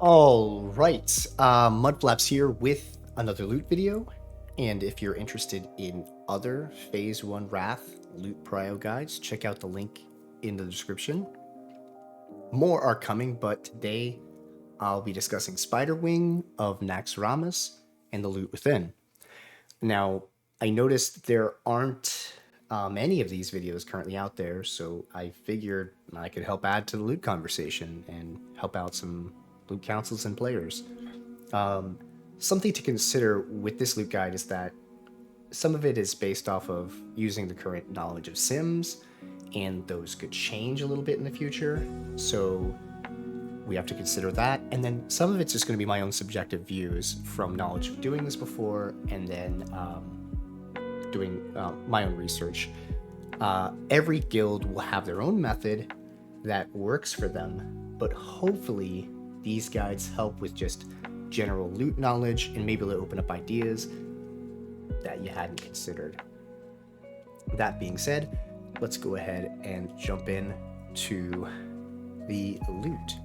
All right, Mudflaps here with another loot video, and if you're interested in other Phase 1 Wrath loot prio guides, check out the link in the description. More are coming, but today I'll be discussing Spiderwing of Naxxramas and the loot within. Now, I noticed there aren't many of these videos currently out there, so I figured I could help add to the loot conversation and help out some loot councils and players. Something to consider with this loot guide is that some of it is based off of using the current knowledge of Sims, and those could change a little bit in the future, so we have to consider that. And then some of it's just going to be my own subjective views from knowledge of doing this before, and then doing my own research. Every guild will have their own method that works for them, but hopefully these guides help with just general loot knowledge and maybe they'll open up ideas that you hadn't considered. That being said, let's go ahead and jump in to the loot.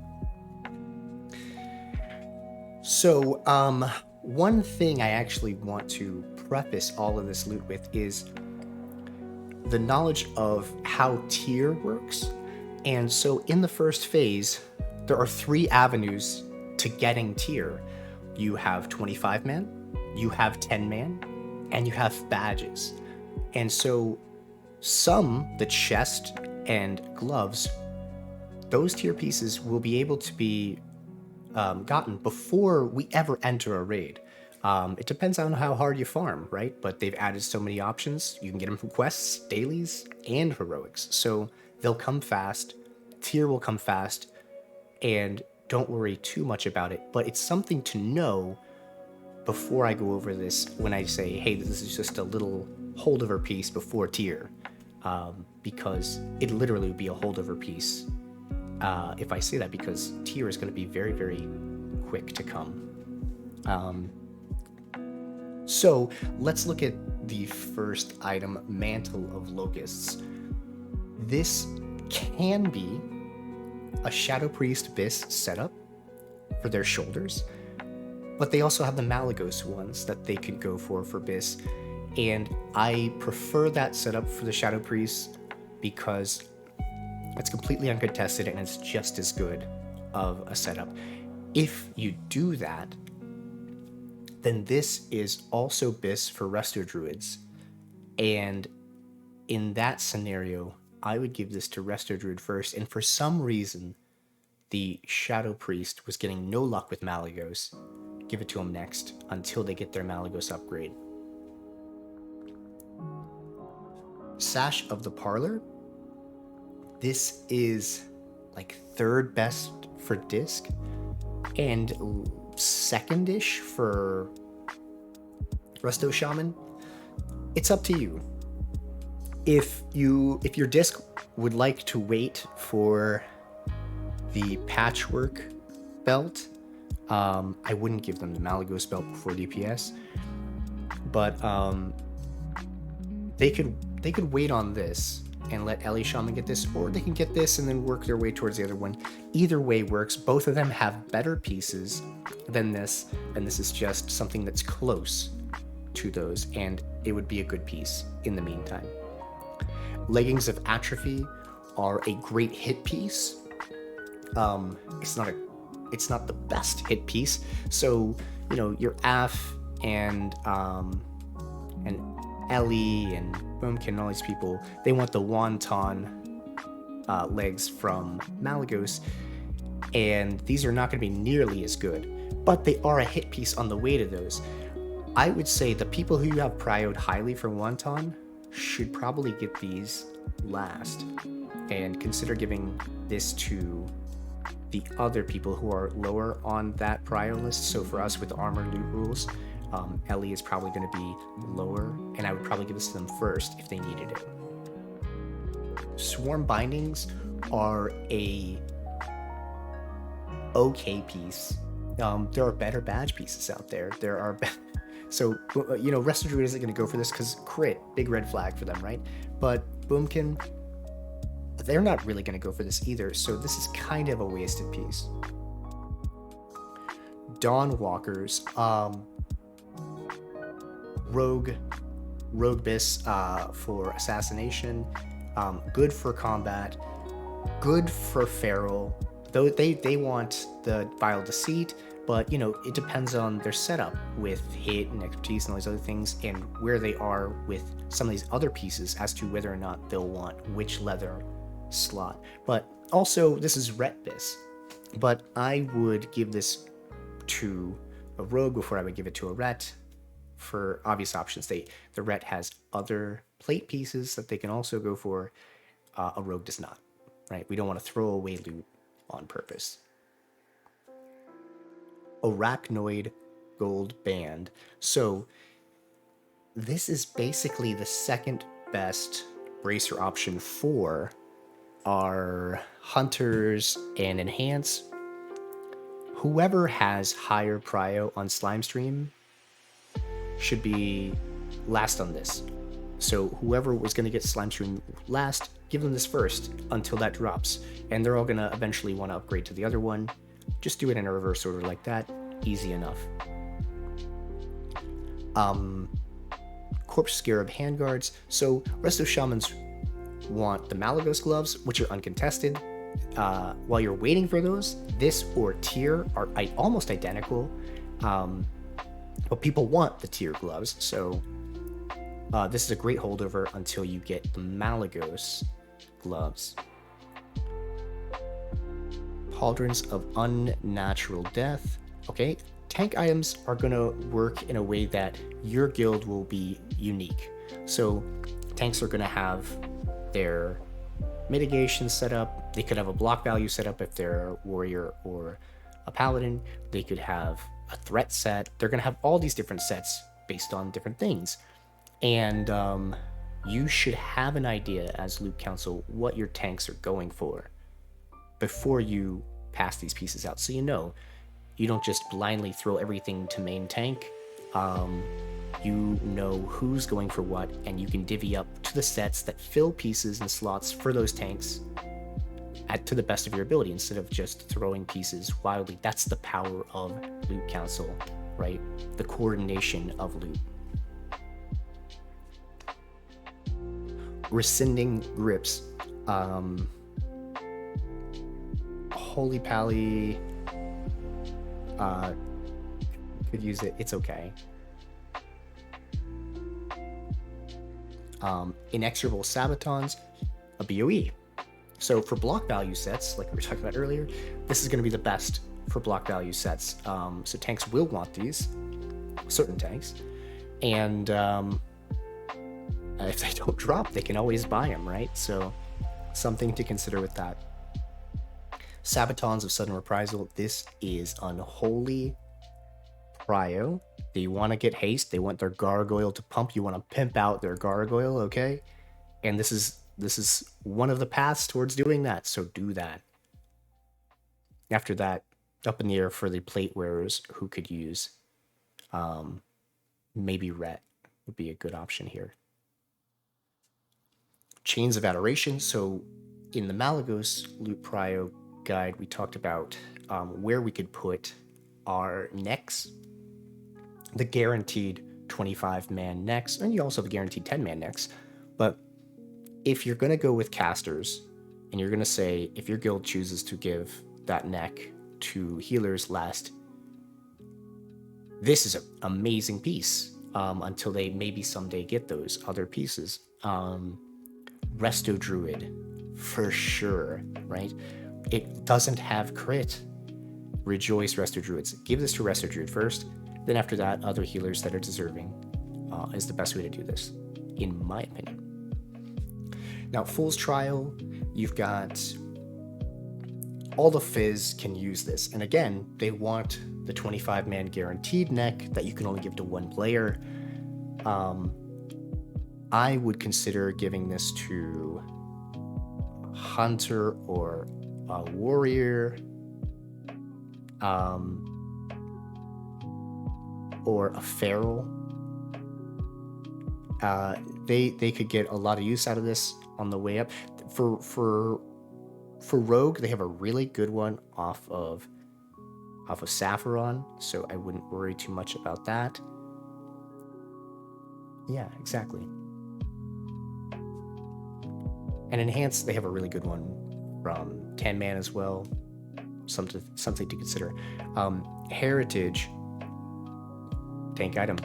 So, one thing I actually want to preface all of this loot with is the knowledge of how tier works. And so in the first phase, there are 3 avenues to getting tier. You have 25 man, you have 10 man, and you have badges. And so the chest and gloves, those tier pieces will be able to be gotten before we ever enter a raid. It depends on how hard you farm, right? But they've added so many options. You can get them from quests, dailies, and heroics. So they'll come fast, tier will come fast, and don't worry too much about it. But it's something to know before I go over this when I say, hey, this is just a little holdover piece before tier. Because it literally would be a holdover piece if I say that, because tier is going to be very, very quick to come. So let's look at the first item, Mantle of Locusts. This can be a Shadow Priest Bis setup for their shoulders, but they also have the Malygos ones that they could go for Bis, and I prefer that setup for the Shadow Priest because it's completely uncontested and it's just as good of a setup. If you do that, then this is also Bis for Resto Druids. And in that scenario, I would give this to Resto Druid first. And for some reason, the Shadow Priest was getting no luck with Malygos. Give it to him next until they get their Malygos upgrade. Sash of the Parlor. This is like 3rd best for disc and 2nd-ish for Resto Shaman. It's up to you. If your disc would like to wait for the Patchwork belt, I wouldn't give them the Malygos belt before DPS, but they could wait on this and let Ellie Shaman get this, or they can get this and then work their way towards the other one. Either way works. Both of them have better pieces than this, and this is just something that's close to those, and it would be a good piece in the meantime. Leggings of Atrophy are a great hit piece. It's not the best hit piece, so your Af and Ellie and Boomkin and all these people, they want the wonton legs from Malygos, and these are not going to be nearly as good, but they are a hit piece on the way to those. I would say the people who you have prioed highly for wonton should probably get these last, and consider giving this to the other people who are lower on that prio list. So for us with armor loot rules, Ellie is probably going to be lower, and I would probably give this to them first if they needed it. Swarm Bindings are a okay piece. There are better badge pieces out there. So, Resto Druid isn't going to go for this because crit, big red flag for them, right? But Boomkin, they're not really going to go for this either, so this is kind of a wasted piece. Dawnwalkers, Rogue Bis for assassination, good for combat, good for feral. Though they want the vile deceit, but it depends on their setup with hit and expertise and all these other things, and where they are with some of these other pieces as to whether or not they'll want which leather slot. But also, this is Ret Bis, but I would give this to a rogue before I would give it to a Ret, for obvious options. The Ret has other plate pieces that they can also go for. A rogue does not, right? We don't want to throw away loot on purpose. Arachnoid Gold Band. So this is basically the second best bracer option for our hunters and enhance. Whoever has higher prio on Slime Stream should be last on this. So whoever was going to get Slime Stream last, give them this first until that drops. And they're all going to eventually want to upgrade to the other one. Just do it in a reverse order like that. Easy enough. Corpse Scarab Handguards. So Resto Shamans want the Malygos gloves, which are uncontested. While you're waiting for those, this or Tyr are almost identical. But people want the Tyr gloves, so this is a great holdover until you get the Malygos gloves. Pauldrons of Unnatural Death. Okay, tank items are going to work in a way that your guild will be unique. So tanks are going to have their mitigation set up. They could have a block value set up if they're a warrior or a paladin. They could have a threat set. They're going to have all these different sets based on different things. And you should have an idea as loot council what your tanks are going for before you pass these pieces out. So you don't just blindly throw everything to main tank. You know who's going for what, and you can divvy up to the sets that fill pieces and slots for those tanks to the best of your ability, instead of just throwing pieces wildly. That's the power of loot council, right? The coordination of loot. Rescinding Grips. Holy Pally could use it. It's okay. Inexorable Sabatons, a BOE. So for block value sets, like we were talking about earlier, this is going to be the best for block value sets. So tanks will want these, certain tanks, and if they don't drop, they can always buy them, right? So something to consider with that. Sabatons of Sudden Reprisal. This is unholy prio. They want to get haste. They want their gargoyle to pump. You want to pimp out their gargoyle, okay? And this is one of the paths towards doing that, so do that. After that, up in the air for the plate wearers who could use maybe Ret would be a good option here. Chains of Adoration. So in the Malygos Loot Prio guide, we talked about where we could put our necks, the guaranteed 25-man necks, and you also have the guaranteed 10-man necks. But if you're going to go with casters, and you're going to say, if your guild chooses to give that neck to healers last, this is an amazing piece until they maybe someday get those other pieces. Resto Druid, for sure, right? It doesn't have crit. Rejoice, Resto Druids. Give this to Resto Druid first, then after that, other healers that are deserving is the best way to do this, in my opinion. Now, Fool's Trial, you've got all the Fizz can use this. And again, they want the 25-man guaranteed neck that you can only give to one player. I would consider giving this to Hunter or a Warrior, or a Feral. They could get a lot of use out of this on the way up. For Rogue, they have a really good one off of off of Sartharion, so I wouldn't worry too much about that. Yeah, exactly. And Enhance, they have a really good one from 10 man as well. Something to consider. Heritage, tank item.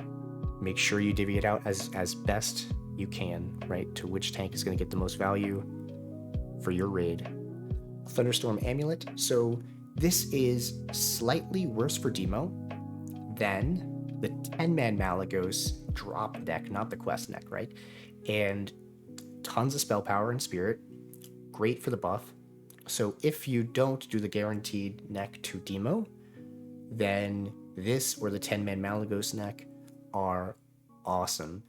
Make sure you divvy it out as best you can, right, to which tank is going to get the most value for your raid. Thunderstorm Amulet. So this is slightly worse for demo than the 10-man Malygos drop deck, not the quest deck, right? And tons of spell power and spirit. Great for the buff. So if you don't do the guaranteed neck to demo, then this or the 10-man Malygos neck are awesome.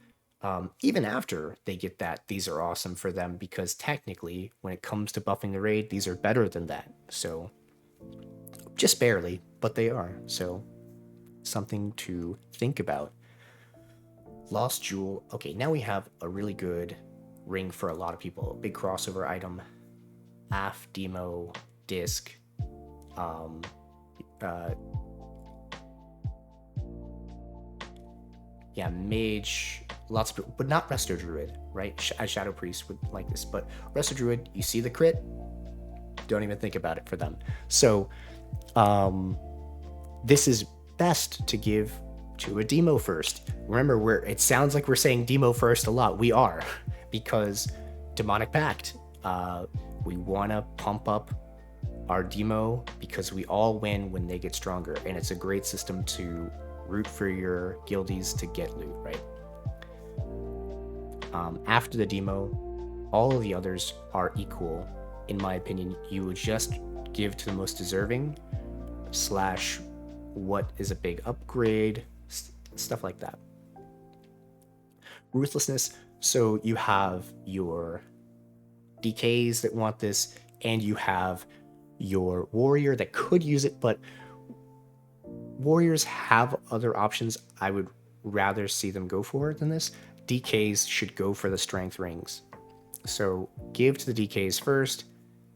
Even after they get that, these are awesome for them because technically, when it comes to buffing the raid, these are better than that. So, just barely, but they are. So, something to think about. Lost Jewel. Okay, now we have a really good ring for a lot of people. Big crossover item. AF, Demo, Disc. Yeah, Mage, lots of people, but not Resto Druid, right? Shadow Priest would like this, but Resto Druid, you see the crit, don't even think about it for them. So, this is best to give to a demo first. Remember, it sounds like we're saying demo first a lot. We are, because Demonic Pact, we want to pump up our demo because we all win when they get stronger, and it's a great system to root for your guildies to get loot, right? After the demo, all of the others are equal. In my opinion, you would just give to the most deserving / what is a big upgrade, stuff like that. Ruthlessness, so you have your DKs that want this, and you have your warrior that could use it, but warriors have other options I would rather see them go for than this. DKs should go for the strength rings. So give to the DKs first.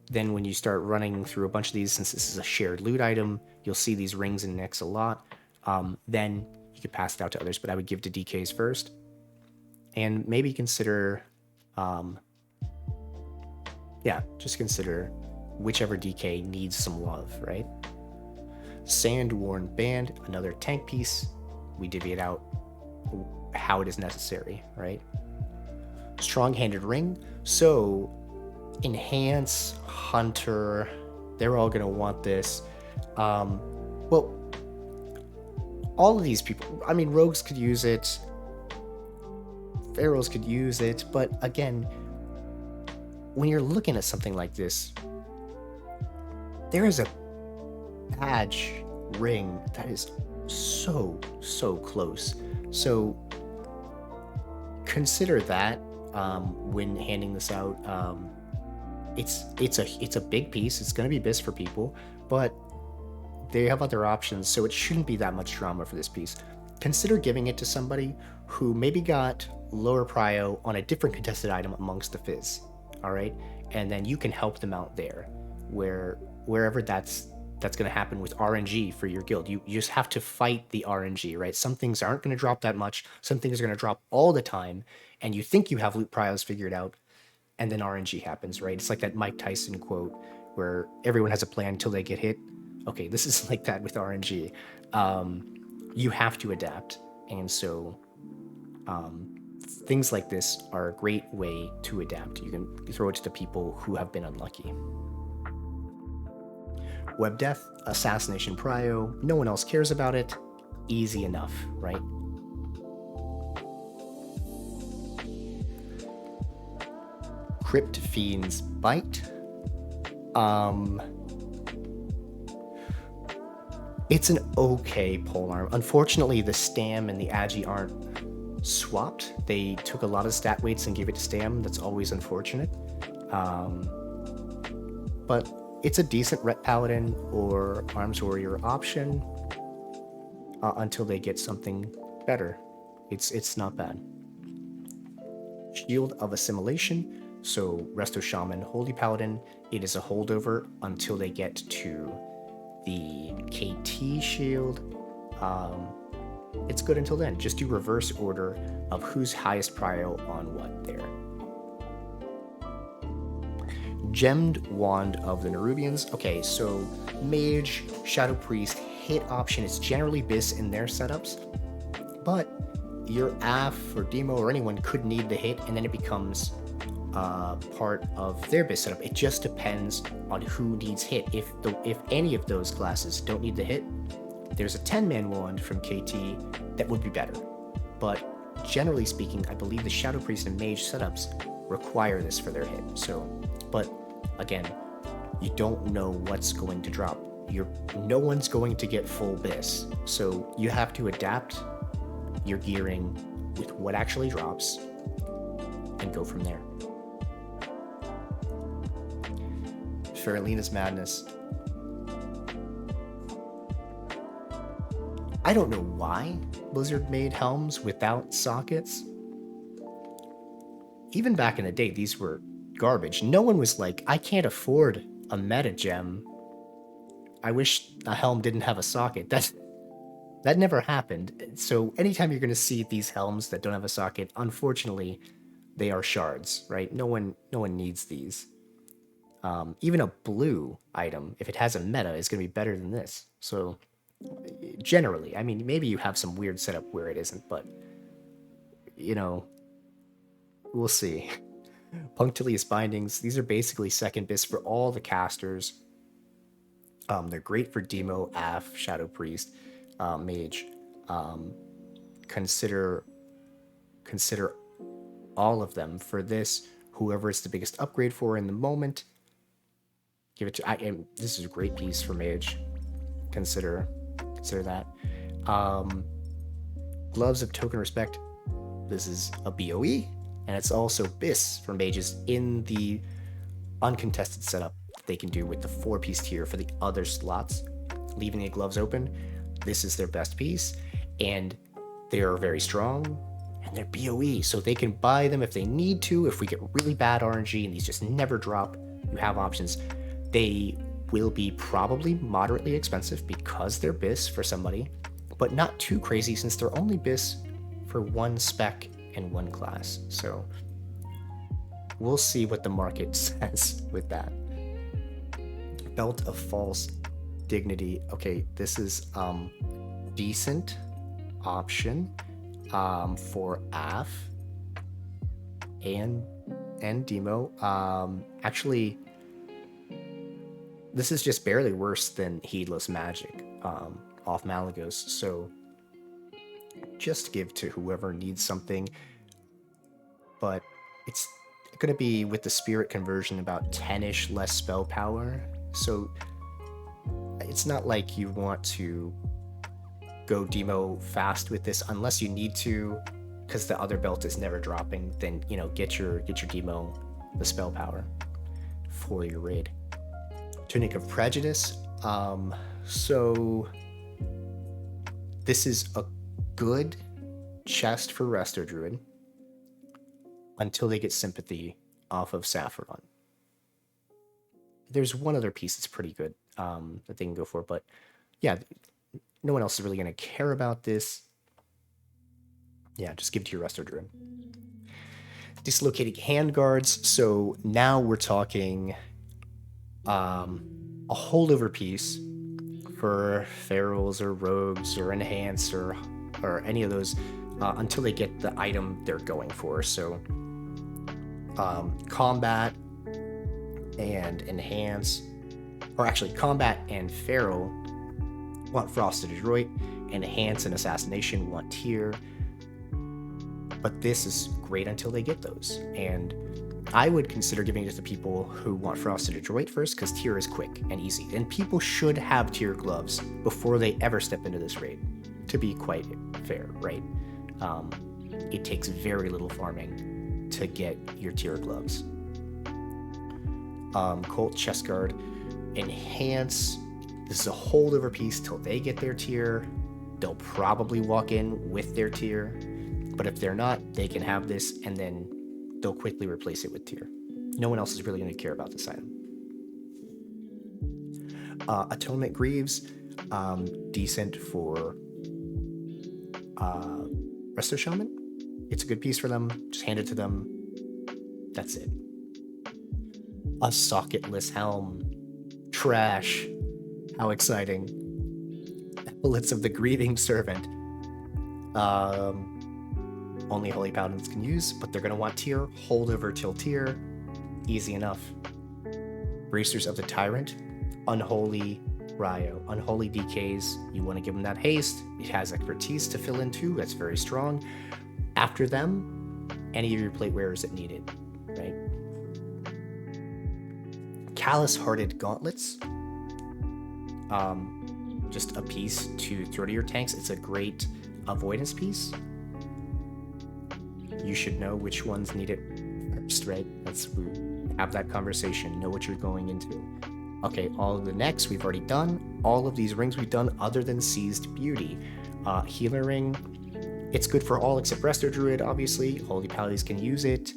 Then when you start running through a bunch of these, since this is a shared loot item, you'll see these rings and necks a lot. Then you could pass it out to others, but I would give to DKs first. And maybe consider, just consider whichever DK needs some love, right? Sand-worn band, another tank piece. We divvy it out how it is necessary, right? Strong-handed ring. So Enhance, Hunter, they're all gonna want this. Well, all of these people, I mean, rogues could use it, pharaohs could use it, but again, when you're looking at something like this, there is a badge ring that is so close. So consider that when handing this out. It's a big piece. It's going to be bis for people, but they have other options, so it shouldn't be that much drama for this piece. Consider giving it to somebody who maybe got lower prio on a different contested item amongst the fizz, all right? And then you can help them out there, wherever that's going to happen with RNG for your guild. You just have to fight the RNG, right? Some things aren't going to drop that much. Some things are going to drop all the time, and you think you have loot prios figured out, and then RNG happens, right? It's like that Mike Tyson quote where everyone has a plan until they get hit. Okay, this is like that with RNG. You have to adapt, and so things like this are a great way to adapt. You can throw it to the people who have been unlucky. Web Death, Assassination Prio, no one else cares about it. Easy enough, right? Crypt Fiend's Bite. It's an okay polearm. Unfortunately, the Stam and the Agi aren't swapped. They took a lot of stat weights and gave it to Stam. That's always unfortunate. But it's a decent Ret Paladin or Arms Warrior option until they get something better. It's not bad. Shield of Assimilation. So Resto Shaman, Holy Paladin, it is a holdover until they get to the KT shield, it's good until then. Just do reverse order of who's highest prio on what there. Gemmed Wand of the Nerubians. Okay, so Mage, Shadow Priest, hit option is generally Bis in their setups, but your AF or Demo or anyone could need the hit, and then it becomes part of their Bis setup. It just depends on who needs hit. If any of those classes don't need the hit, there's a 10-man wand from KT that would be better. But generally speaking, I believe the Shadow Priest and Mage setups require this for their hit. So, but again, you don't know what's going to drop. No one's going to get full Bis, so you have to adapt your gearing with what actually drops and go from there. Faralina's Madness. I don't know why Blizzard made Helms without sockets. Even back in the day, these were garbage. No one was like, I can't afford a meta gem. I wish a Helm didn't have a socket. That never happened. So anytime you're going to see these Helms that don't have a socket, unfortunately, they are shards, right? No one needs these. Even a blue item, if it has a meta, is going to be better than this. So generally, I mean, maybe you have some weird setup where it isn't, but you know, we'll see. Punctilious Bindings. These are basically second Bis for all the casters. They're great for Demo, AF, Shadow Priest, Mage. Consider all of them for this. Whoever it's the biggest upgrade for in the moment, give it to. This is a great piece for Mage. Consider that. Gloves of Token Respect. This is a BOE, and it's also Bis for Mages in the uncontested setup they can do with the 4-piece tier for the other slots, leaving the gloves open. This is their best piece, and they are very strong, and they're BOE, so they can buy them if they need to. If we get really bad RNG and these just never drop, you have options. They will be probably moderately expensive because they're Bis for somebody, but not too crazy since they're only Bis for one spec and one class. So we'll see what the market says with that. Belt of False Dignity. Okay, this is decent option for AF and Demo. Actually, this is just barely worse than Heedless Magic off Malygos, so just give to whoever needs something. But it's going to be, with the Spirit conversion, about 10-ish less spell power, so it's not like you want to go Demo fast with this unless you need to, because the other belt is never dropping. Then, you know, get your Demo the spell power for your raid. Tunic of Prejudice. So this is a good chest for Resto Druid until they get Sympathy off of Sapphiron. There's one other piece that's pretty good that they can go for, but yeah, no one else is really going to care about this. Yeah, just give it to your Resto Druid. Dislocating Handguards. So now we're talking a holdover piece for ferals or rogues or enhance or any of those until they get the item they're going for. So combat and enhance, or actually combat and feral want Frosted Adroit, enhance and assassination want tier, but this is great until they get those. And I would consider giving it to people who want Frosted Adroit first, because tier is quick and easy, and people should have tier gloves before they ever step into this raid, to be quite fair, right? It takes very little farming to get your tier gloves. Colt Chestguard, enhance. This is a holdover piece till they get their tier. They'll probably walk in with their tier, but if they're not, they can have this and then they'll quickly replace it with tier. No one else is really going to care about this item. Atonement Greaves, decent for Resto Shaman. It's a good piece for them. Just hand it to them. That's it. A socketless Helm. Trash. How exciting. Bullets of the Grieving Servant. Only Holy Paladins can use, but they're going to want tier. Holdover till tier. Easy enough. Bracers of the Tyrant. Unholy Ryo. Unholy DKs. You want to give them that haste. It has expertise to fill in too. That's very strong. After them, any of your plate wearers that need it, right? Callous-Hearted Gauntlets. Just a piece to throw to your tanks. It's a great avoidance piece. You should know which ones need it first, right? Let's have that conversation. Know what you're going into. Okay, all of the necks we've already done. All of these rings we've done other than Seized Beauty. Healer Ring. It's good for all except Resto Druid, obviously. Holy Paladins can use it.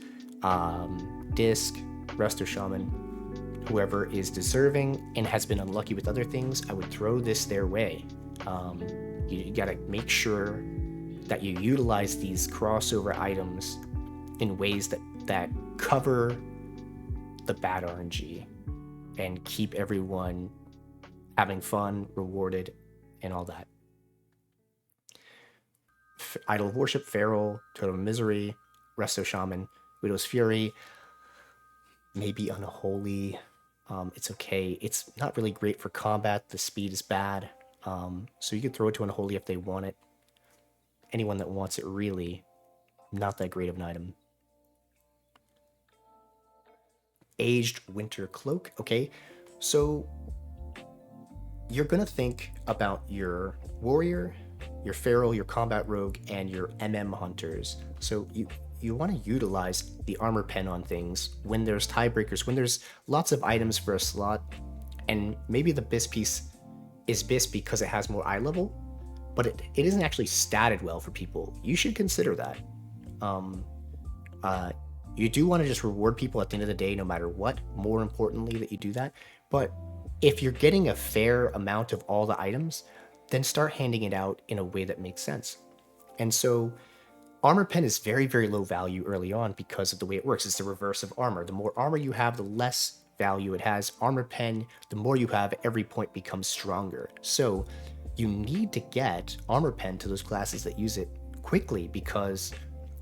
Disc, Resto Shaman. Whoever is deserving and has been unlucky with other things, I would throw this their way. You gotta make sure that you utilize these crossover items in ways that cover the bad RNG and keep everyone having fun, rewarded, and all that. Idol of Worship, Feral, Totem of Misery, Resto Shaman, Widow's Fury, maybe Unholy. It's okay. It's not really great for combat. The speed is bad. So you could throw it to Unholy if they want it. Anyone that wants it, really, not that great of an item. Aged Winter Cloak. Okay, so you're going to think about your warrior, your feral, your combat rogue, and your MM hunters. So you want to utilize the armor pen on things when there's tiebreakers, when there's lots of items for a slot, and maybe the BIS piece is BIS because it has more eye level, but it isn't actually statted well for people. You should consider that. You do want to just reward people at the end of the day, no matter what, more importantly that you do that. But if you're getting a fair amount of all the items, then start handing it out in a way that makes sense. And so armor pen is very, very low value early on because of the way it works. It's the reverse of armor. The more armor you have, the less value it has. Armor pen, the more you have, every point becomes stronger. So you need to get armor pen to those classes that use it quickly, because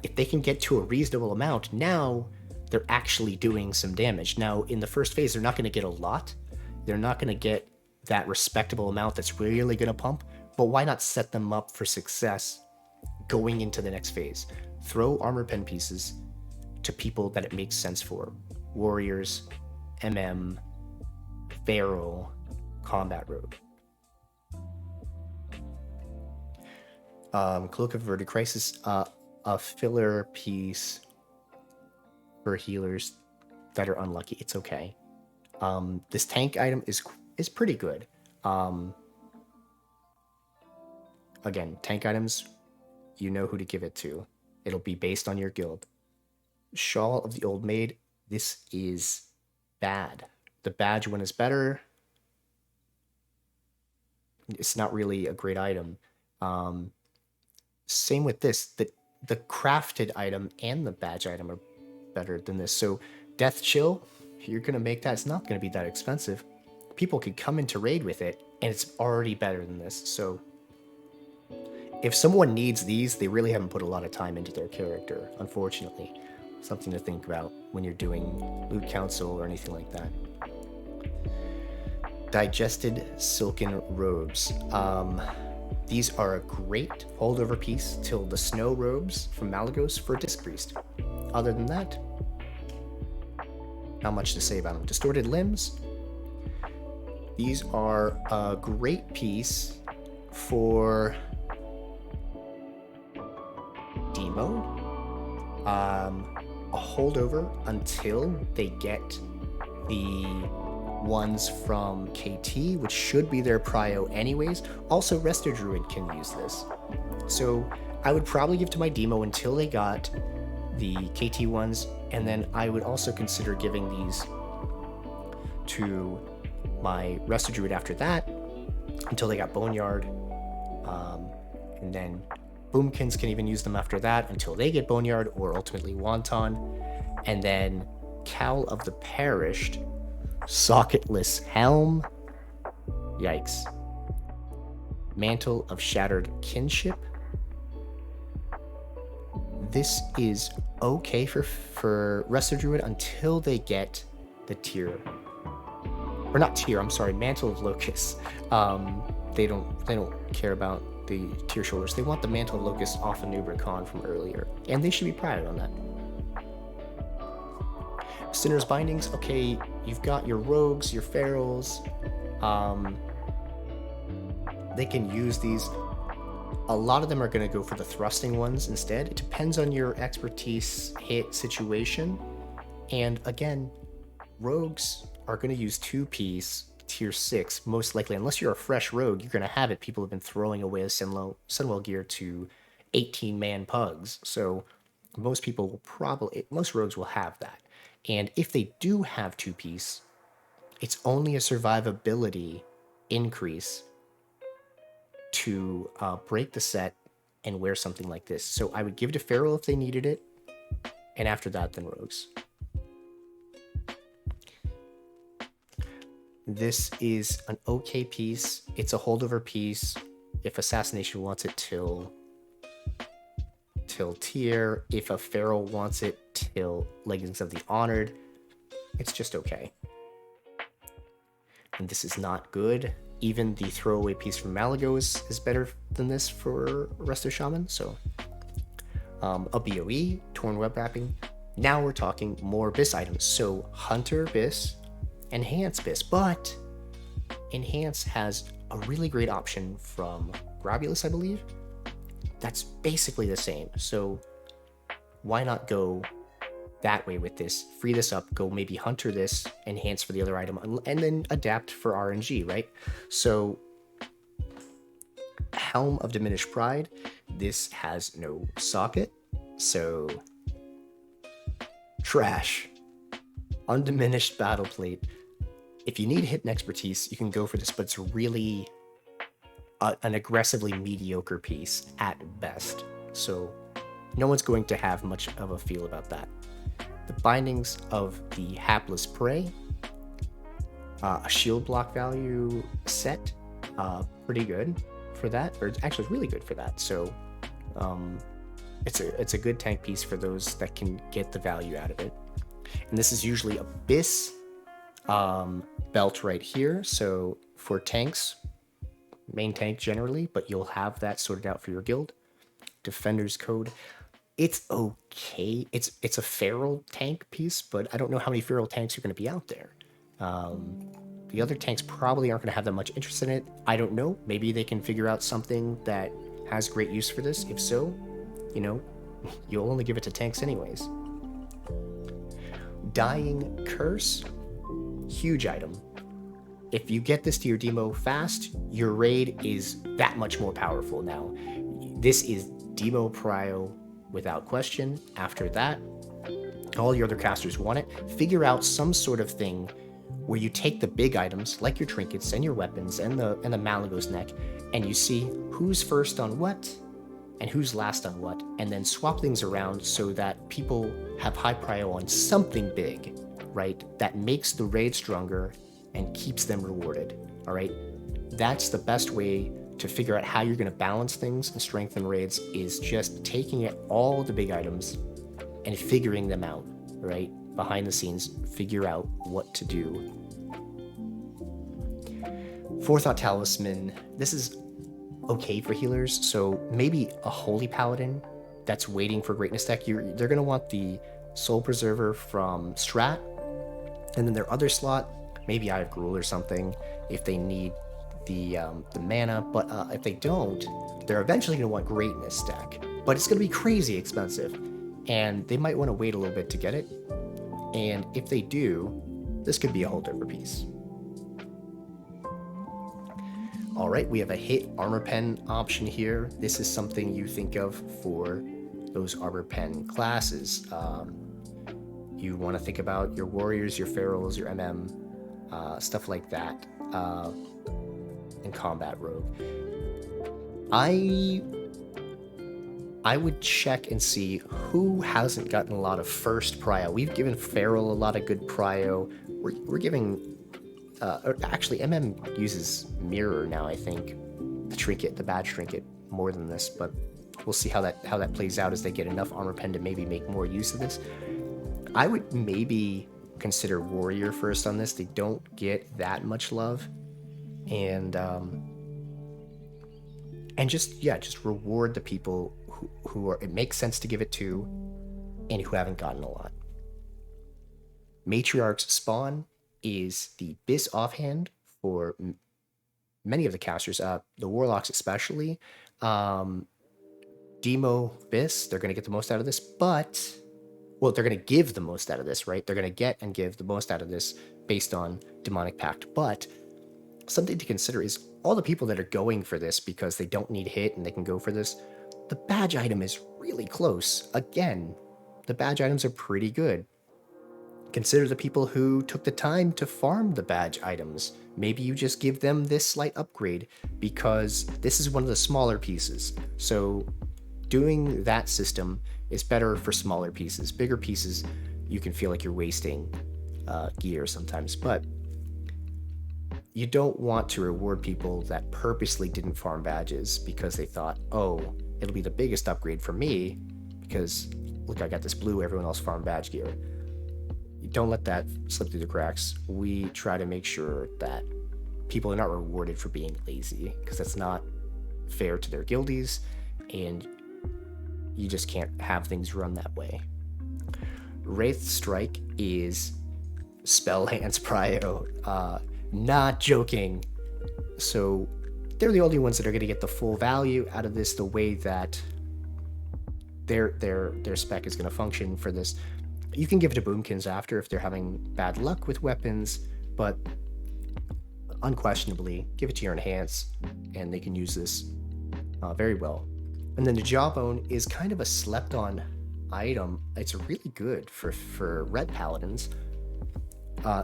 if they can get to a reasonable amount, now they're actually doing some damage. Now, in the first phase, they're not going to get a lot. They're not going to get that respectable amount that's really going to pump, but why not set them up for success going into the next phase? Throw armor pen pieces to people that it makes sense for. Warriors, MM, Feral, Combat Rogue. Cloak of Averted Crisis, a filler piece for healers that are unlucky. It's okay. This tank item is pretty good. Again, tank items, you know who to give it to. It'll be based on your guild. Shawl of the Old Maid, this is bad. The badge one is better. It's not really a great item. Same with this. The crafted item and the badge item are better than this. So Death Chill, you're going to make that. It's not going to be that expensive. People could come into raid with it, and it's already better than this. So if someone needs these, they really haven't put a lot of time into their character, unfortunately. Something to think about when you're doing loot council or anything like that. Digested Silken Robes. These are a great holdover piece till the Snow Robes from Malygos for Disc Priest. Other than that, not much to say about them. Distorted Limbs. These are a great piece for demo. A holdover until they get the ones from KT, which should be their prio anyways. Also, Resto Druid can use this. So I would probably give to my demo until they got the KT ones, and then I would also consider giving these to my Resto Druid after that until they got Boneyard. And then Boomkins can even use them after that until they get Boneyard or ultimately Wanton. And then Cowl of the Perished, Socketless Helm, yikes. Mantle of Shattered Kinship. This is okay for Resto Druid until they get the tier, or not tier, I'm sorry, Mantle of Locusts. They don't care about the tier shoulders. They want the Mantle of Locusts off of Nubricon from earlier, and they should be proud on that. Sinner's Bindings, okay, you've got your rogues, your ferals. They can use these. A lot of them are going to go for the thrusting ones instead. It depends on your expertise hit situation. And again, rogues are going to use 2-piece tier 6, most likely. Unless you're a fresh rogue, you're going to have it. People have been throwing away Sunwell gear to 18-man pugs. So most people will most rogues will have that. And if they do have 2-piece, it's only a survivability increase to break the set and wear something like this. So I would give it to Feral if they needed it, and after that, then Rogues. This is an okay piece. It's a holdover piece. If Assassination wants it till tier, if a Feral wants it till Leggings of the Honored, it's just okay. And this is not good. Even the throwaway piece from Malygos is better than this for Resto Shaman. So a BOE, Torn Web Wrapping. Now we're talking more BIS items. So Hunter BIS, Enhance BIS. But Enhance has a really great option from Grabulus, I believe. That's basically the same. So why not go that way with this? Free this up, go maybe Hunter this, Enhance for the other item, and then adapt for RNG, right? So Helm of Diminished Pride, this has no socket, so trash. Undiminished Battle Plate. If you need hit and expertise, you can go for this, but it's really an aggressively mediocre piece at best. So no one's going to have much of a feel about that. The Bindings of the Hapless Prey, a shield block value set, pretty good for that, or actually it's really good for that. So it's a good tank piece for those that can get the value out of it. And this is usually a BIS belt right here. So for tanks, main tank generally, but you'll have that sorted out for your guild. Defender's Code. It's okay. It's a feral tank piece, but I don't know how many feral tanks are going to be out there. The other tanks probably aren't going to have that much interest in it. I don't know. Maybe they can figure out something that has great use for this. If so, you know, you'll only give it to tanks anyways. Dying Curse. Huge item. If you get this to your demo fast, your raid is that much more powerful now. This is demo prio without question. After that, all your other casters want it. Figure out some sort of thing where you take the big items, like your trinkets and your weapons and the Malygos neck, and you see who's first on what and who's last on what, and then swap things around so that people have high prio on something big, right? That makes the raid stronger and keeps them rewarded, all right? That's the best way to figure out how you're going to balance things and strengthen raids, is just taking all the big items and figuring them out, right? Behind the scenes, figure out what to do. Forethought Talisman. This is okay for healers, so maybe a Holy Paladin that's waiting for Greatness deck. They're going to want the Soul Preserver from Strat, and then their other slot, maybe Eye of Gruul or something, if they need the mana. But if they don't, they're eventually going to want Greatness deck. But it's going to be crazy expensive, and they might want to wait a little bit to get it. And if they do, this could be a holdover piece. All right, we have a hit armor pen option here. This is something you think of for those armor pen classes. You want to think about your warriors, your ferals, your MM. stuff like that, in combat rogue. I would check and see who hasn't gotten a lot of first prio. We've given Feral a lot of good prio. We're giving, actually, MM uses Mirror now, I think, the trinket, the badge trinket, more than this, but we'll see how that plays out as they get enough armor pen to maybe make more use of this. I would maybe consider Warrior first on this. They don't get that much love, and just reward the people who are, it makes sense to give it to, and who haven't gotten a lot. Matriarch's Spawn is the Bis offhand for many of the casters, the Warlocks especially. Demo Bis, they're going to get the most out of this, but, well, they're going to give the most out of this, right? They're going to get and give the most out of this based on Demonic Pact. But something to consider is all the people that are going for this because they don't need hit and they can go for this, the badge item is really close. Again, the badge items are pretty good. Consider the people who took the time to farm the badge items. Maybe you just give them this slight upgrade because this is one of the smaller pieces. So doing that system is better for smaller pieces. Bigger pieces, you can feel like you're wasting gear sometimes, but you don't want to reward people that purposely didn't farm badges because they thought, oh, it'll be the biggest upgrade for me because, look, I got this blue, everyone else farmed badge gear. You don't let that slip through the cracks. We try to make sure that people are not rewarded for being lazy because that's not fair to their guildies, and you just can't have things run that way. Wraith Strike is Spell Hands Prio. Not joking. So they're the only ones that are going to get the full value out of this, the way that their spec is going to function for this. You can give it to Boomkins after if they're having bad luck with weapons, but unquestionably, give it to your Enhance, and they can use this very well. And then the Jawbone is kind of a slept-on item. It's really good for Red Paladins.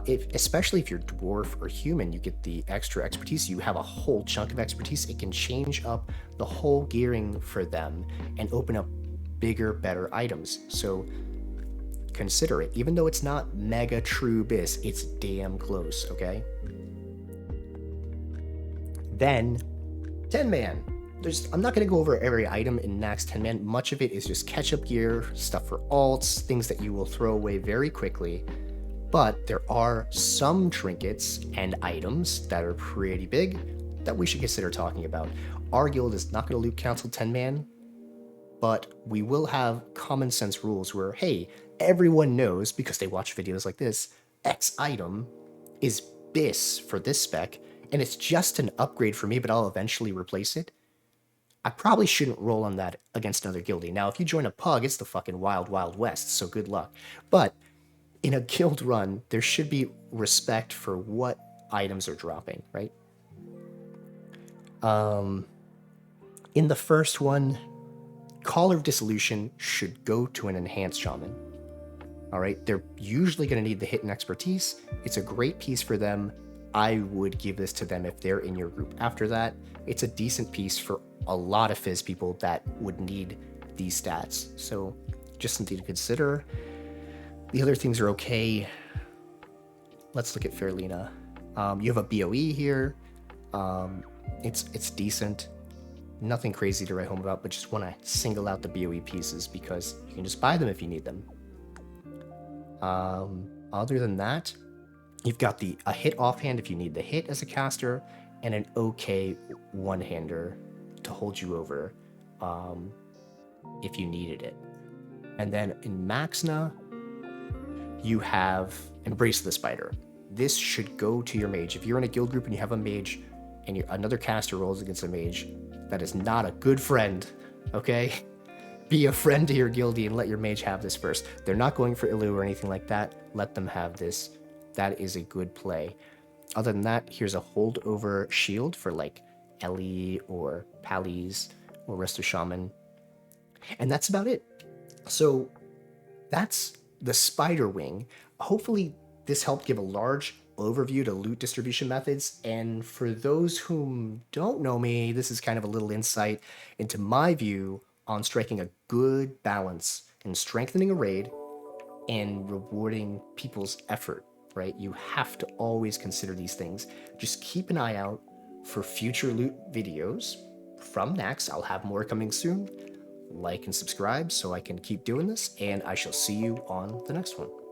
Especially if you're dwarf or human, you get the extra expertise. You have a whole chunk of expertise. It can change up the whole gearing for them and open up bigger, better items. So consider it. Even though it's not mega true Bis, it's damn close, okay? Then 10-man. I'm not going to go over every item in Nax 10-man. Much of it is just catch-up gear, stuff for alts, things that you will throw away very quickly. But there are some trinkets and items that are pretty big that we should consider talking about. Our guild is not going to loot council 10-man, but we will have common sense rules where, hey, everyone knows, because they watch videos like this, X item is Bis for this spec, and it's just an upgrade for me, but I'll eventually replace it. I probably shouldn't roll on that against another guildie. Now, if you join a pug, it's the fucking wild, wild west, so good luck. But in a guild run, there should be respect for what items are dropping, right? In the first one, Caller of Dissolution should go to an Enhanced Shaman. All right, they're usually going to need the hit and expertise. It's a great piece for them. I would give this to them if they're in your group. After that, it's a decent piece for a lot of Fizz people that would need these stats. So just something to consider. The other things are okay. Let's look at Fairlina. You have a BOE here. It's decent. Nothing crazy to write home about, but just want to single out the BOE pieces because you can just buy them if you need them. Other than that, you've got a hit offhand if you need the hit as a caster, and an okay one-hander to hold you over if you needed it. And then in Maxna, you have Embrace the Spider. This should go to your mage. If you're in a guild group and you have a mage and another caster rolls against a mage, that is not a good friend, okay? Be a friend to your guildie and let your mage have this first. They're not going for Illu or anything like that. Let them have this. That is a good play. Other than that, here's a holdover shield for like Ellie or Pallies or Resto Shaman. And that's about it. So that's the Spiderwing. Hopefully this helped give a large overview to loot distribution methods. And for those whom don't know me, this is kind of a little insight into my view on striking a good balance in strengthening a raid and rewarding people's effort, right? You have to always consider these things. Just keep an eye out for future loot videos from Nax. I'll have more coming soon. Like and subscribe so I can keep doing this, and I shall see you on the next one.